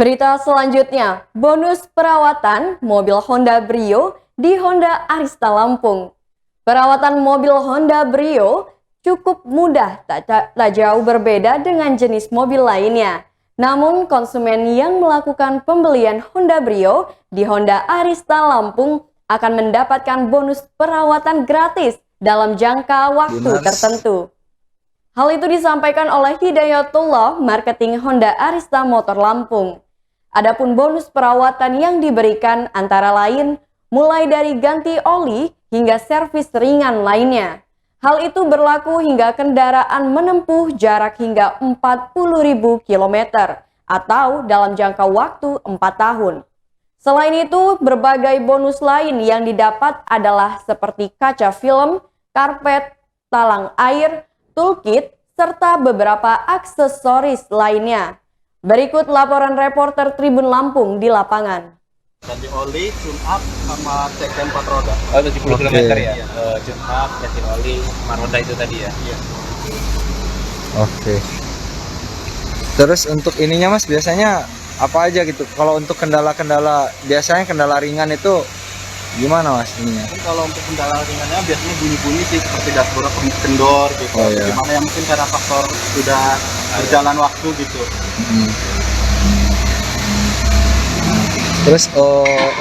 Berita selanjutnya, bonus perawatan mobil Honda Brio di Honda Arista Lampung. Perawatan mobil Honda Brio cukup mudah, tak jauh berbeda dengan jenis mobil lainnya. Namun konsumen yang melakukan pembelian Honda Brio di Honda Arista Lampung akan mendapatkan bonus perawatan gratis dalam jangka waktu tertentu. Hal itu disampaikan oleh Hidayatullah, marketing Honda Arista Motor Lampung. Adapun bonus perawatan yang diberikan antara lain mulai dari ganti oli hingga servis ringan lainnya. Hal itu berlaku hingga kendaraan menempuh jarak hingga 40.000 km atau dalam jangka waktu 4 tahun. Selain itu, berbagai bonus lain yang didapat adalah seperti kaca film, karpet, talang air, toolkit, serta beberapa aksesoris lainnya. Berikut laporan reporter Tribun Lampung di lapangan. Ganti oli, tune up, sama cek rem 4 roda. Oh, 70 km ya? Tune up, ganti oli, 4 roda itu tadi ya? Iya. Oke. Terus untuk ininya Mas, biasanya apa aja gitu? Kalau untuk kendala-kendala, biasanya kendala ringan itu gimana Mas ininya? Kalau untuk kendala ringannya biasanya bunyi-bunyi sih, seperti dashboard kendor gitu. Oh, iya. Gimana yang mungkin karena faktor sudah berjalan waktu gitu. Terus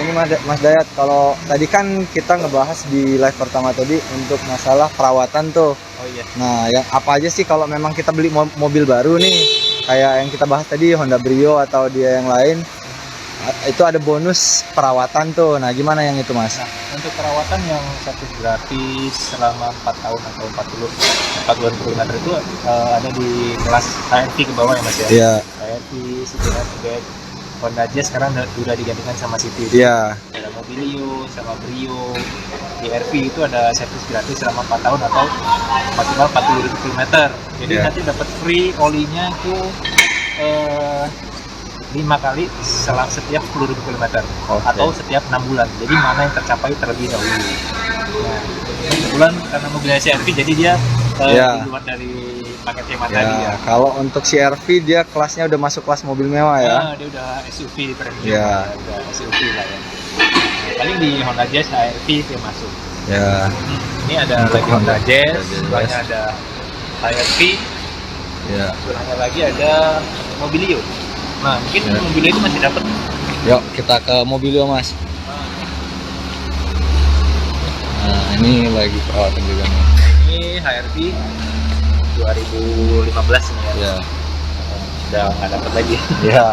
ini Mas Dayat, kalau tadi kan kita ngebahas di live pertama tadi untuk masalah perawatan tuh. Oh iya. Nah, yang apa aja sih kalau memang kita beli mobil baru nih, kayak yang kita bahas tadi Honda Brio atau dia yang lain, itu ada bonus perawatan tuh. Nah, gimana yang itu Mas? Nah, untuk perawatan yang servis gratis selama 4 tahun atau 40 km itu ada di kelas HRV ke bawah ya Mas ya? Iya. HRV, City Hatchback, Honda Jazz sekarang udah digantikan sama City. Iya. Ada Mobilio sama Brio. Di RV itu ada servis gratis selama 4 tahun atau maksimal 40.000 km. Jadi nanti dapat free olinya itu 5 kali setiap 10.000 km atau setiap 6 bulan. Jadi mana yang tercapai terlebih dahulu. Nah, kebetulan karena mobilnya CRV jadi dia di luar dari paket hemat tadi ya. Kalau untuk CRV dia kelasnya udah masuk kelas mobil mewah ya. Dia udah SUV premium, udah SUV lah ya. Paling di Honda Jazz HRV dia masuk. Ya. Ini ada untuk lagi Honda Jazz, sebelahnya ada HRV. Ya. Sebelahnya lagi ada Mobilio. Nah, mungkin Mobilio itu masih dapat. Yuk kita ke Mobilio Mas. Nah, ini lagi perawatan juga nih. Ini HRV 2015 ini ya. Ya. Udah nggak dapat lagi. Ya.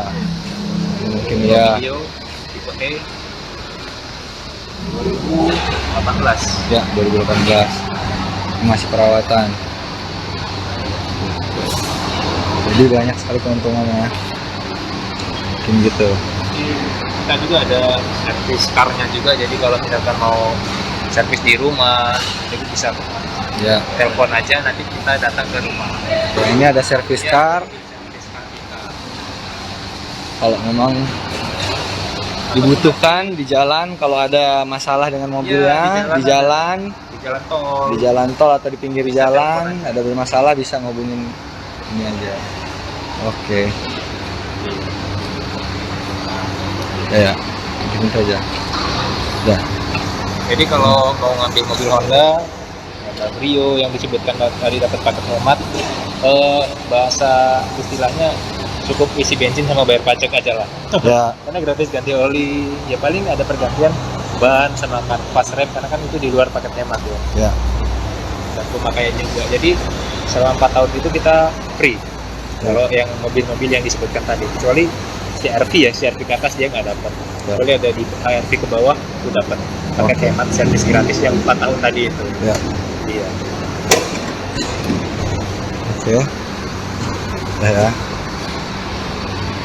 Mungkin ya. Mobilio tipe E 2018. Ya, 2018. Masih perawatan. Jadi banyak sekali keuntungannya. Mungkin gitu. Kita juga ada servis car-nya juga. Jadi kalau misalkan mau servis di rumah, jadi bisa telepon aja, nanti kita datang ke rumah. Ya, ini ada servis car. Kalau memang dibutuhkan di jalan, kalau ada masalah dengan mobilnya di jalan tol atau di pinggir jalan ada bermasalah, bisa ngobongin ini aja. Oke. Ya, begini saja. Ya. Jadi kalau mau ngambil mobil Honda Brio yang disebutkan tadi dapat paket hemat, bahasa istilahnya cukup isi bensin sama bayar pajak aja lah. Ya. Karena gratis ganti oli, ya paling ada pergantian ban sama pas rem karena kan itu di luar paket hemat ya. Dan pemakaian juga. Jadi selama 4 tahun itu kita free. Kalau yang mobil-mobil yang disebutkan tadi, kecuali CRV ya, CRV ke atas dia nggak dapat. Kecuali ada di HRV ke bawah itu dapat paket hemat servis gratis yang 4 tahun tadi itu. Ya. Iya. Oke. Ya.